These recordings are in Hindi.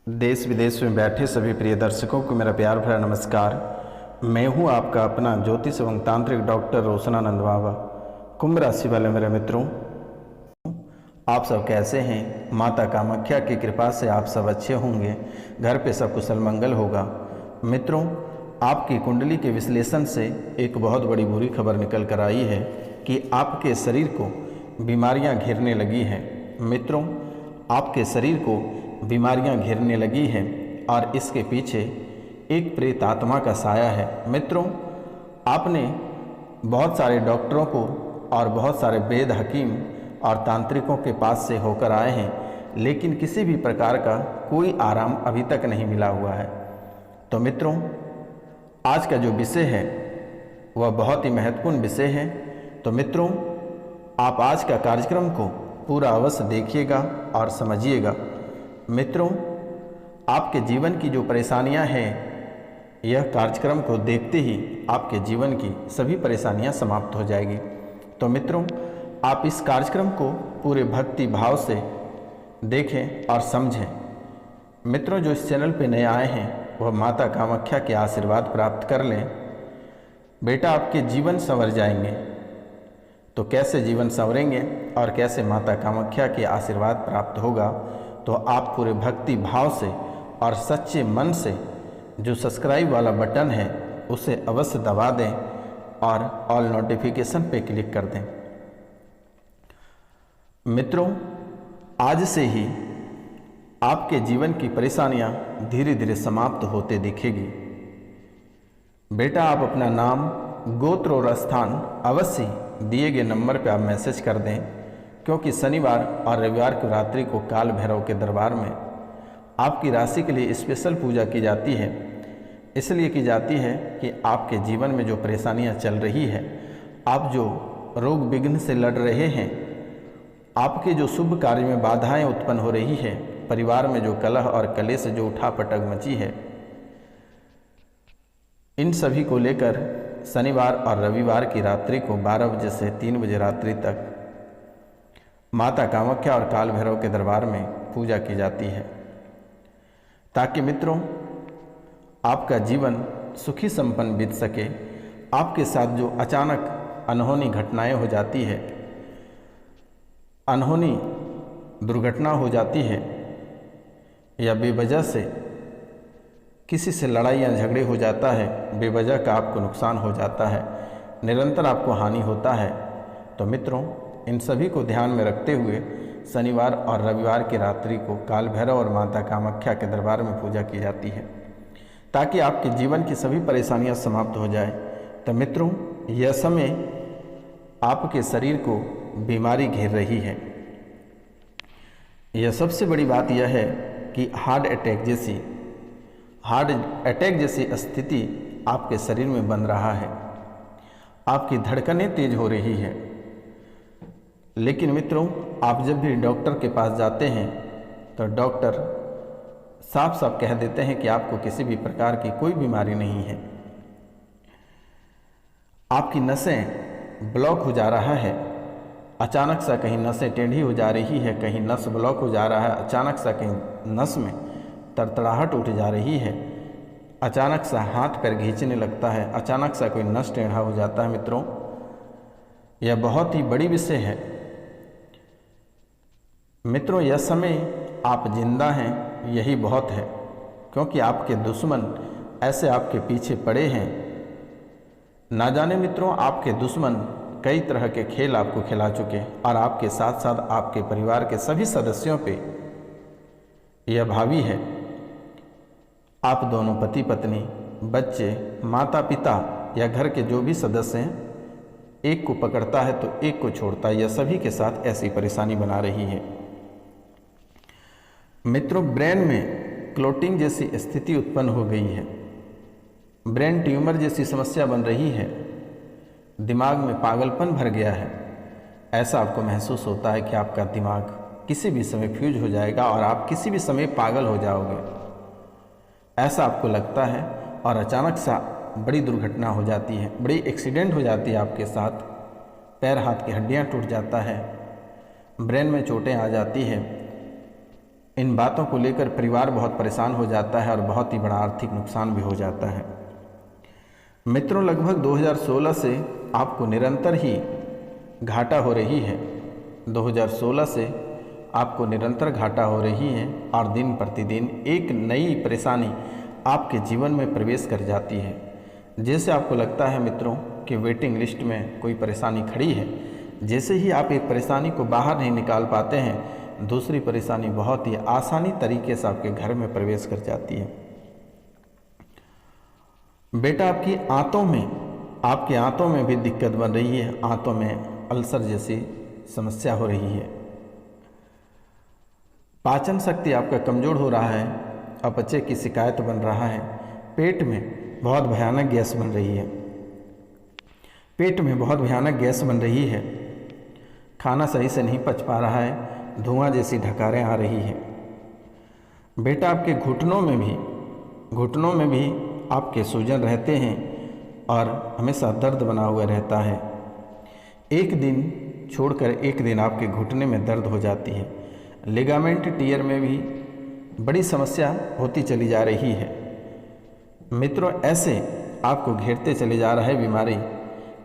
देश विदेश में बैठे सभी प्रिय दर्शकों को मेरा प्यार भरा नमस्कार। मैं हूं आपका अपना ज्योतिष एवं तांत्रिक डॉक्टर रोशनानंद बाबा। कुंभ राशि वाले मेरे मित्रों, आप सब कैसे हैं? माता कामाख्या की कृपा से आप सब अच्छे होंगे, घर पे सब कुशल मंगल होगा। मित्रों, आपकी कुंडली के विश्लेषण से एक बहुत बड़ी बुरी खबर निकल कर आई है कि आपके शरीर को बीमारियां घेरने लगी हैं। मित्रों, आपके शरीर को बीमारियां घेरने लगी हैं और इसके पीछे एक प्रेत आत्मा का साया है। मित्रों, आपने बहुत सारे डॉक्टरों को और बहुत सारे वेद हकीम और तांत्रिकों के पास से होकर आए हैं, लेकिन किसी भी प्रकार का कोई आराम अभी तक नहीं मिला हुआ है। तो मित्रों, आज का जो विषय है वह बहुत ही महत्वपूर्ण विषय है। तो मित्रों, आप आज का कार्यक्रम को पूरा अवश्य देखिएगा और समझिएगा। मित्रों, आपके जीवन की जो परेशानियां हैं, यह कार्यक्रम को देखते ही आपके जीवन की सभी परेशानियां समाप्त हो जाएगी। तो मित्रों, आप इस कार्यक्रम को पूरे भक्ति भाव से देखें और समझें। मित्रों, जो इस चैनल पे नए आए हैं वह माता कामाख्या के आशीर्वाद प्राप्त कर लें। बेटा, आपके जीवन संवर जाएंगे। तो कैसे जीवन संवरेंगे और कैसे माता कामाख्या के आशीर्वाद प्राप्त होगा? तो आप पूरे भक्ति भाव से और सच्चे मन से जो सब्सक्राइब वाला बटन है उसे अवश्य दबा दें और ऑल नोटिफिकेशन पे क्लिक कर दें। मित्रों, आज से ही आपके जीवन की परेशानियां धीरे धीरे समाप्त होते दिखेगी। बेटा, आप अपना नाम, गोत्र और स्थान अवश्य दिए गए नंबर पर आप मैसेज कर दें, क्योंकि शनिवार और रविवार की रात्रि को काल भैरव के दरबार में आपकी राशि के लिए स्पेशल पूजा की जाती है। इसलिए की जाती है कि आपके जीवन में जो परेशानियां चल रही है, आप जो रोग विघ्न से लड़ रहे हैं, आपके जो शुभ कार्य में बाधाएं उत्पन्न हो रही है, परिवार में जो कलह और कलेश जो उठापटक मची है, इन सभी को लेकर शनिवार और रविवार की रात्रि को 12 बजे से 3 बजे रात्रि तक माता कामाख्या और काल भैरव के दरबार में पूजा की जाती है, ताकि मित्रों आपका जीवन सुखी संपन्न बीत सके। आपके साथ जो अचानक अनहोनी घटनाएं हो जाती है, अनहोनी दुर्घटना हो जाती है, या बेवजह से किसी से लड़ाई या झगड़े हो जाता है, बेवजह का आपको नुकसान हो जाता है, निरंतर आपको हानि होता है, तो मित्रों इन सभी को ध्यान में रखते हुए शनिवार और रविवार की रात्रि को काल भैरव और माता कामाख्या के दरबार में पूजा की जाती है, ताकि आपके जीवन की सभी परेशानियां समाप्त हो जाए। तो मित्रों, यह समय आपके शरीर को बीमारी घेर रही है। यह सबसे बड़ी बात यह है कि हार्ट अटैक जैसी स्थिति आपके शरीर में बन रहा है। आपकी धड़कनें तेज हो रही है। लेकिन मित्रों, आप जब भी डॉक्टर के पास जाते हैं तो डॉक्टर साफ साफ कह देते हैं कि आपको किसी भी प्रकार की कोई बीमारी नहीं है। आपकी नसें ब्लॉक हो जा रहा है, अचानक सा कहीं नसें टेढ़ी हो जा रही है, कहीं नस ब्लॉक हो जा रहा है, अचानक सा कहीं नस में तड़तड़ाहट उठ जा रही है, अचानक सा हाथ पैर खींचने लगता है, अचानक सा कोई नस टेढ़ा हो जाता है। मित्रों, यह बहुत ही बड़ी विषय है। मित्रों, यह समय आप जिंदा हैं यही बहुत है, क्योंकि आपके दुश्मन ऐसे आपके पीछे पड़े हैं। ना जाने मित्रों, आपके दुश्मन कई तरह के खेल आपको खिला चुके और आपके साथ साथ आपके परिवार के सभी सदस्यों पे यह भावी है। आप दोनों पति पत्नी, बच्चे, माता पिता या घर के जो भी सदस्य हैं, एक को पकड़ता है तो एक को छोड़ता है। यह सभी के साथ ऐसी परेशानी बना रही है। मित्रों, ब्रेन में क्लोटिंग जैसी स्थिति उत्पन्न हो गई है, ब्रेन ट्यूमर जैसी समस्या बन रही है, दिमाग में पागलपन भर गया है। ऐसा आपको महसूस होता है कि आपका दिमाग किसी भी समय फ्यूज हो जाएगा और आप किसी भी समय पागल हो जाओगे, ऐसा आपको लगता है। और अचानक सा बड़ी दुर्घटना हो जाती है, बड़ी एक्सीडेंट हो जाती है आपके साथ, पैर हाथ की हड्डियां टूट जाता है, ब्रेन में चोटें आ जाती है, इन बातों को लेकर परिवार बहुत परेशान हो जाता है और बहुत ही बड़ा आर्थिक नुकसान भी हो जाता है। मित्रों, लगभग 2016 से आपको निरंतर ही घाटा हो रही है। 2016 से आपको निरंतर घाटा हो रही है और दिन प्रतिदिन एक नई परेशानी आपके जीवन में प्रवेश कर जाती है। जैसे आपको लगता है मित्रों कि वेटिंग लिस्ट में कोई परेशानी खड़ी है, जैसे ही आप एक परेशानी को बाहर नहीं निकाल पाते हैं, दूसरी परेशानी बहुत ही आसानी तरीके से आपके घर में प्रवेश कर जाती है। बेटा, आपके आंतों में भी दिक्कत बन रही है, आंतों में अल्सर जैसी समस्या हो रही है। पाचन शक्ति आपका कमज़ोर हो रहा है, अपचे की शिकायत बन रहा है, पेट में बहुत भयानक गैस बन रही है, पेट में बहुत भयानक गैस बन रही है, खाना सही से नहीं पच पा रहा है, धुआं जैसी ढकारें आ रही है। बेटा, आपके घुटनों में भी आपके सूजन रहते हैं और हमेशा दर्द बना हुआ रहता है। एक दिन छोड़कर एक दिन आपके घुटने में दर्द हो जाती है। लिगामेंट टियर में भी बड़ी समस्या होती चली जा रही है। मित्रों, ऐसे आपको घेरते चले जा रहा है बीमारी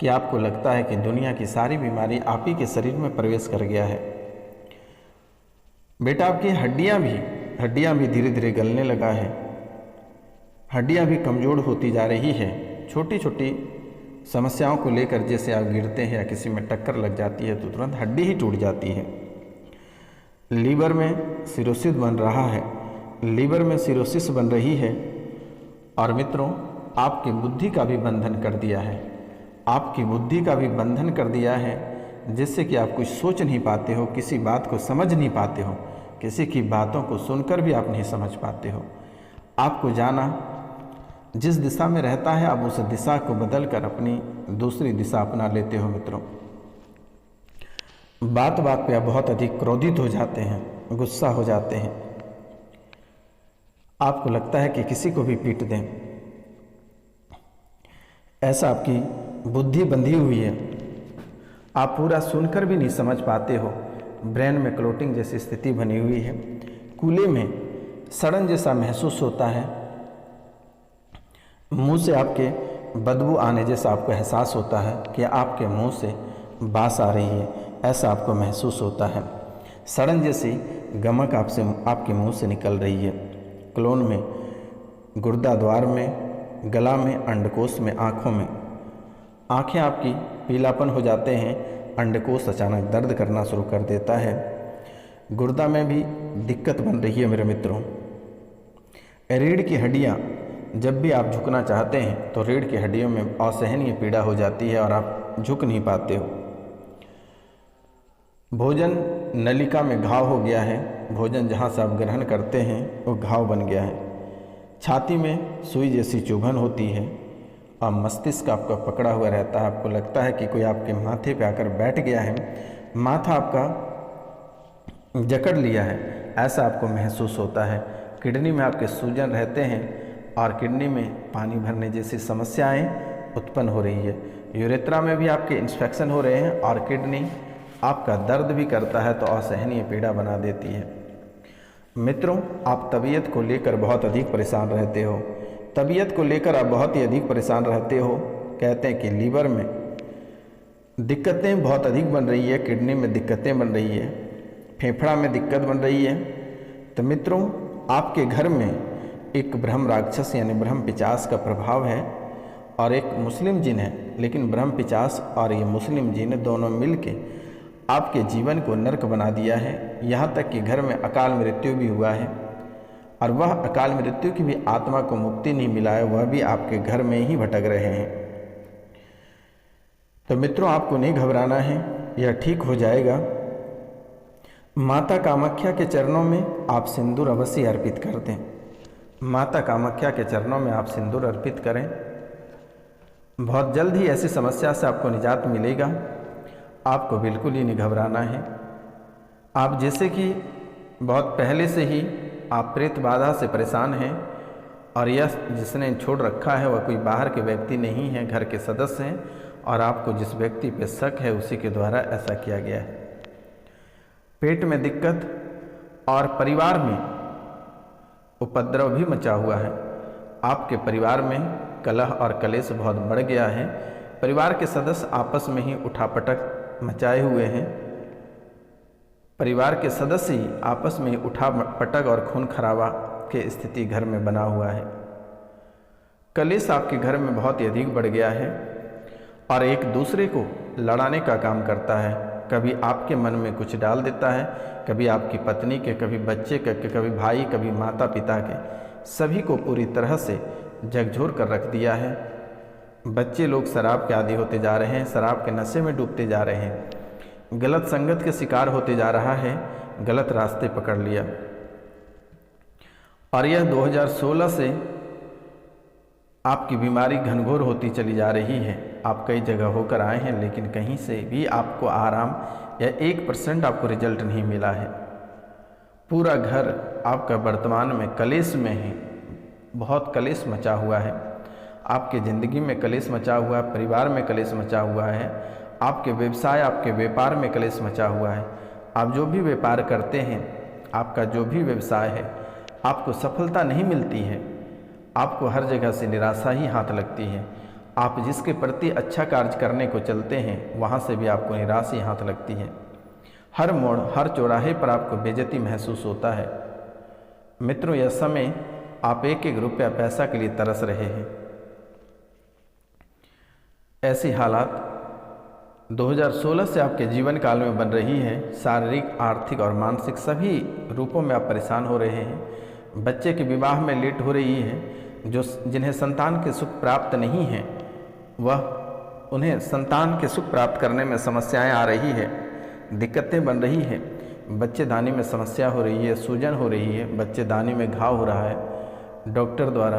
कि आपको लगता है कि दुनिया की सारी बीमारी आप ही के शरीर में प्रवेश कर गया है। बेटा, आपकी हड्डियां भी धीरे धीरे गलने लगा है, हड्डियां भी कमज़ोर होती जा रही है। छोटी छोटी समस्याओं को लेकर जैसे आप गिरते हैं या किसी में टक्कर लग जाती है तो तुरंत हड्डी ही टूट जाती है। लीवर में सिरोसिस बन रहा है, लीवर में सिरोसिस बन रही है। और मित्रों, आपकी बुद्धि का भी बंधन कर दिया है, आपकी बुद्धि का भी बंधन कर दिया है, जिससे कि आप कुछ सोच नहीं पाते हो, किसी बात को समझ नहीं पाते हो, किसी की बातों को सुनकर भी आप नहीं समझ पाते हो। आपको जाना जिस दिशा में रहता है, आप उस दिशा को बदलकर अपनी दूसरी दिशा अपना लेते हो। मित्रों, बात बात पे आप बहुत अधिक क्रोधित हो जाते हैं, गुस्सा हो जाते हैं, आपको लगता है कि किसी को भी पीट दें। ऐसा आपकी बुद्धि बंधी हुई है, आप पूरा सुनकर भी नहीं समझ पाते हो। ब्रेन में क्लोटिंग जैसी स्थिति बनी हुई है, कूल्हे में सड़न जैसा महसूस होता है, मुंह से आपके बदबू आने जैसा आपको एहसास होता है कि आपके मुंह से बास आ रही है, ऐसा आपको महसूस होता है। सड़न जैसी गमक आपके मुंह से निकल रही है। क्लोन में, गुर्दा द्वार में, गला में, अंडकोश में, आँखों में, आँखें आपकी पीलापन हो जाते हैं, अंडकोश अचानक दर्द करना शुरू कर देता है। गुर्दा में भी दिक्कत बन रही है मेरे मित्रों। रीढ़ की हड्डियाँ, जब भी आप झुकना चाहते हैं तो रीढ़ की हड्डियों में असहनीय पीड़ा हो जाती है और आप झुक नहीं पाते हो। भोजन नलिका में घाव हो गया है, भोजन जहाँ से आप ग्रहण करते हैं वो घाव बन गया है। छाती में सुई जैसी चुभन होती है और मस्तिष्क आपका पकड़ा हुआ रहता है, आपको लगता है कि कोई आपके माथे पे आकर बैठ गया है, माथा आपका जकड़ लिया है, ऐसा आपको महसूस होता है। किडनी में आपके सूजन रहते हैं और किडनी में पानी भरने जैसी समस्याएं उत्पन्न हो रही है। यूरेथ्रा में भी आपके इन्फेक्शन हो रहे हैं और किडनी आपका दर्द भी करता है तो असहनीय पीड़ा बना देती है। मित्रों, आप तबीयत को लेकर बहुत अधिक परेशान रहते हो, तबीयत को लेकर आप बहुत ही अधिक परेशान रहते हो। कहते हैं कि लीवर में दिक्कतें बहुत अधिक बन रही है, किडनी में दिक्कतें बन रही है, फेफड़ा में दिक्कत बन रही है। तो मित्रों, आपके घर में एक ब्रह्म राक्षस यानी ब्रह्म पिचास का प्रभाव है और एक मुस्लिम जिन है, लेकिन ब्रह्म पिचास और ये मुस्लिम जिन दोनों मिलके आपके जीवन को नरक बना दिया है। यहाँ तक कि घर में अकाल मृत्यु भी हुआ है और वह अकाल मृत्यु की भी आत्मा को मुक्ति नहीं मिला है, वह भी आपके घर में ही भटक रहे हैं। तो मित्रों, आपको नहीं घबराना है, यह ठीक हो जाएगा। माता कामाख्या के चरणों में आप सिंदूर अवश्य अर्पित कर दें, माता कामाख्या के चरणों में आप सिंदूर अर्पित करें। बहुत जल्द ही ऐसी समस्या से आपको निजात मिलेगा। आपको बिल्कुल ही नहीं घबराना है। आप जैसे कि बहुत पहले से ही आप प्रेत बाधा से परेशान हैं और यह जिसने छोड़ रखा है वह कोई बाहर के व्यक्ति नहीं है, घर के सदस्य हैं और आपको जिस व्यक्ति पे शक है उसी के द्वारा ऐसा किया गया है। पेट में दिक्कत और परिवार में उपद्रव भी मचा हुआ है। आपके परिवार में कलह और कलेश बहुत बढ़ गया है। परिवार के सदस्य आपस में ही उठापटक मचाए हुए हैं। परिवार के सदस्य ही आपस में उठापटक और खून खराबा की स्थिति घर में बना हुआ है। कलेश आपके घर में बहुत ही अधिक बढ़ गया है और एक दूसरे को लड़ाने का काम करता है। कभी आपके मन में कुछ डाल देता है, कभी आपकी पत्नी के, कभी बच्चे के, कभी भाई, कभी माता पिता के, सभी को पूरी तरह से झकझोर कर रख दिया है। बच्चे लोग शराब के आदी होते जा रहे हैं, शराब के नशे में डूबते जा रहे हैं, गलत संगत के शिकार होते जा रहा है, गलत रास्ते पकड़ लिया। और यह 2016 से आपकी बीमारी घनघोर होती चली जा रही है। आप कई जगह होकर आए हैं लेकिन कहीं से भी आपको आराम या 1% आपको रिजल्ट नहीं मिला है। पूरा घर आपका वर्तमान में कलेश में है, बहुत कलेश मचा हुआ है। आपकी ज़िंदगी में कलेश मचा हुआ है, परिवार में कलेश मचा हुआ है, आपके व्यवसाय, आपके व्यापार में कलेश मचा हुआ है। आप जो भी व्यापार करते हैं, आपका जो भी व्यवसाय है, आपको सफलता नहीं मिलती है। आपको हर जगह से निराशा ही हाथ लगती है। आप जिसके प्रति अच्छा कार्य करने को चलते हैं, वहाँ से भी आपको निराशा ही हाथ लगती है। हर मोड़, हर चौराहे पर आपको बेइज्जती महसूस होता है। मित्रों, यह समय आप एक एक रुपया पैसा के लिए तरस रहे हैं। ऐसी हालात 2016 से आपके जीवन काल में बन रही है। शारीरिक, आर्थिक और मानसिक सभी रूपों में आप परेशान हो रहे हैं। बच्चे के विवाह में लेट हो रही है। जिन्हें संतान के सुख प्राप्त नहीं है, वह उन्हें संतान के सुख प्राप्त करने में समस्याएं आ रही है, दिक्कतें बन रही है। बच्चेदानी में समस्या हो रही है, सूजन हो रही है, बच्चेदानी में घाव हो रहा है। डॉक्टर द्वारा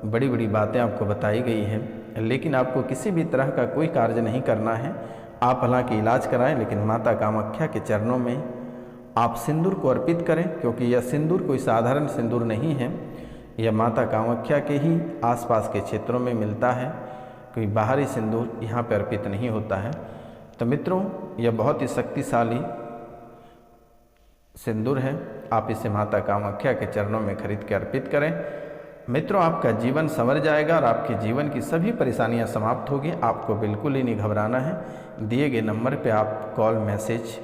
बड़ी बड़ी बातें आपको बताई गई हैं, लेकिन आपको किसी भी तरह का कोई कार्य नहीं करना है। आप हालांकि इलाज कराएं, लेकिन माता कामाख्या के चरणों में आप सिंदूर को अर्पित करें, क्योंकि यह सिंदूर कोई साधारण सिंदूर नहीं है। यह माता कामाख्या के ही आसपास के क्षेत्रों में मिलता है। कोई बाहरी सिंदूर यहाँ पर अर्पित नहीं होता है। तो मित्रों, यह बहुत ही शक्तिशाली सिंदूर है। आप इसे माता कामाख्या के चरणों में खरीद के अर्पित करें। मित्रों, आपका जीवन संवर जाएगा और आपके जीवन की सभी परेशानियां समाप्त होगी। आपको बिल्कुल ही नहीं घबराना है। दिए गए नंबर पे आप कॉल, मैसेज,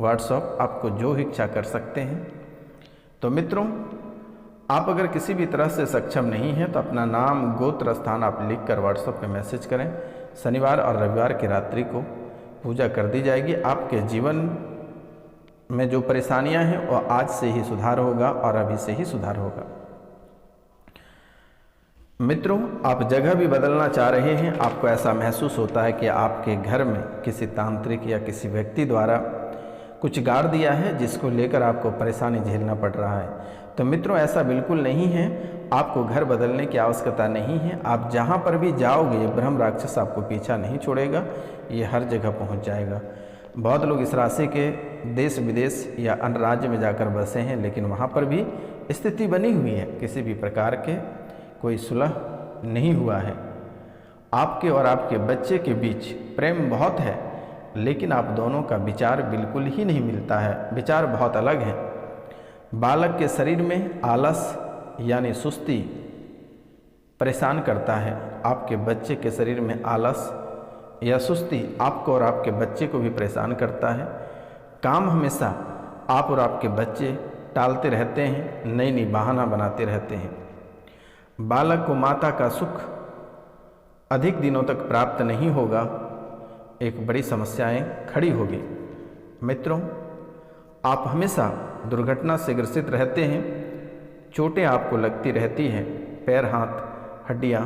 व्हाट्सएप, आपको जो इच्छा कर सकते हैं। तो मित्रों, आप अगर किसी भी तरह से सक्षम नहीं हैं तो अपना नाम, गोत्र, स्थान आप लिखकर व्हाट्सएप पे मैसेज करें। शनिवार और रविवार की रात्रि को पूजा कर दी जाएगी। आपके जीवन में जो परेशानियां हैं वो आज से ही सुधार होगा और अभी से ही सुधार होगा। मित्रों, आप जगह भी बदलना चाह रहे हैं। आपको ऐसा महसूस होता है कि आपके घर में किसी तांत्रिक या किसी व्यक्ति द्वारा कुछ गाड़ दिया है, जिसको लेकर आपको परेशानी झेलना पड़ रहा है। तो मित्रों, ऐसा बिल्कुल नहीं है। आपको घर बदलने की आवश्यकता नहीं है। आप जहाँ पर भी जाओगे, ये ब्रह्म राक्षस आपको पीछा नहीं छोड़ेगा, ये हर जगह पहुँच जाएगा। बहुत लोग इस राशि के देश विदेश या अन्य राज्य में जाकर बसे हैं, लेकिन वहाँ पर भी स्थिति बनी हुई है। किसी भी प्रकार के कोई सुलह नहीं हुआ है। आपके और आपके बच्चे के बीच प्रेम बहुत है, लेकिन आप दोनों का विचार बिल्कुल ही नहीं मिलता है। विचार बहुत अलग है। बालक के शरीर में आलस यानी सुस्ती परेशान करता है। आपके बच्चे के शरीर में आलस या सुस्ती आपको और आपके बच्चे को भी परेशान करता है। काम हमेशा आप और आपके बच्चे टालते रहते हैं, नई नई बहाना बनाते रहते हैं। बालक को माता का सुख अधिक दिनों तक प्राप्त नहीं होगा। एक बड़ी समस्याएं खड़ी होगी। मित्रों, आप हमेशा दुर्घटना से ग्रसित रहते हैं। चोटें आपको लगती रहती हैं, पैर, हाथ, हड्डियां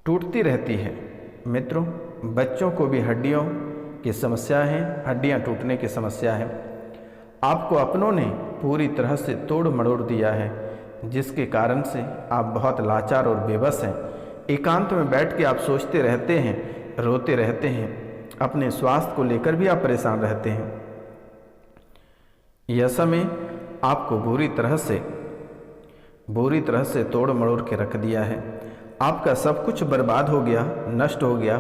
टूटती रहती हैं। मित्रों, बच्चों को भी हड्डियों की समस्या है, हड्डियां टूटने की समस्या है। आपको अपनों ने पूरी तरह से तोड़ मरोड़ दिया है, जिसके कारण से आप बहुत लाचार और बेबस हैं। एकांत में बैठ के आप सोचते रहते हैं, रोते रहते हैं। अपने स्वास्थ्य को लेकर भी आप परेशान रहते हैं। यह समय आपको बुरी तरह से तोड़ मरोड़ के रख दिया है। आपका सब कुछ बर्बाद हो गया, नष्ट हो गया।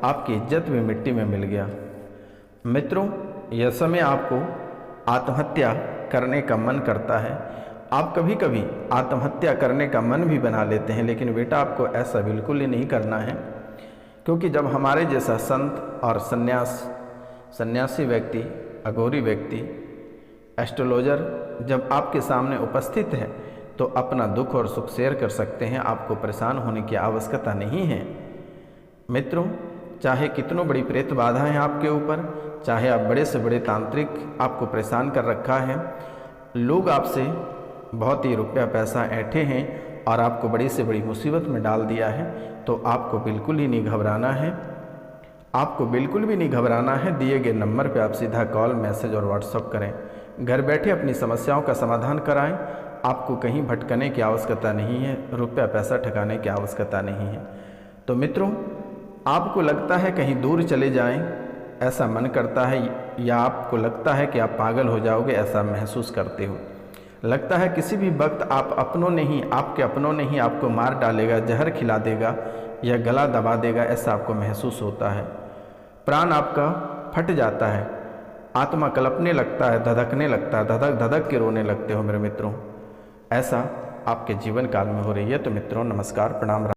आपकी इज्जत भी मिट्टी में मिल गया। मित्रों, यह समय आपको आत्महत्या करने का मन करता है। आप कभी कभी आत्महत्या करने का मन भी बना लेते हैं, लेकिन बेटा आपको ऐसा बिल्कुल ही नहीं करना है, क्योंकि जब हमारे जैसा संत और सन्यासी व्यक्ति, अघोरी व्यक्ति, एस्ट्रोलॉजर जब आपके सामने उपस्थित है तो अपना दुख और सुख शेयर कर सकते हैं। आपको परेशान होने की आवश्यकता नहीं है। मित्रों, चाहे कितनों बड़ी प्रेत बाधा है आपके ऊपर, चाहे आप बड़े से बड़े तांत्रिक आपको परेशान कर रखा है, लोग आपसे बहुत ही रुपया पैसा ऐंठे हैं और आपको बड़ी से बड़ी मुसीबत में डाल दिया है, तो आपको बिल्कुल ही नहीं घबराना है। आपको बिल्कुल भी नहीं घबराना है। दिए गए नंबर पे आप सीधा कॉल, मैसेज और व्हाट्सएप करें। घर बैठे अपनी समस्याओं का समाधान कराएं। आपको कहीं भटकने की आवश्यकता नहीं है, रुपया पैसा ठगाने की आवश्यकता नहीं है। तो मित्रों, आपको लगता है कहीं दूर चले जाएं, ऐसा मन करता है, या आपको लगता है कि आप पागल हो जाओगे, ऐसा महसूस करते हो, लगता है किसी भी वक्त आपके अपनों ने ही आपको मार डालेगा, जहर खिला देगा या गला दबा देगा, ऐसा आपको महसूस होता है। प्राण आपका फट जाता है, आत्मा कलपने लगता है, धधकने लगता है, धधक धधक के रोने लगते हो मेरे मित्रों। ऐसा आपके जीवन काल में हो रही है। तो मित्रों, नमस्कार, प्रणाम।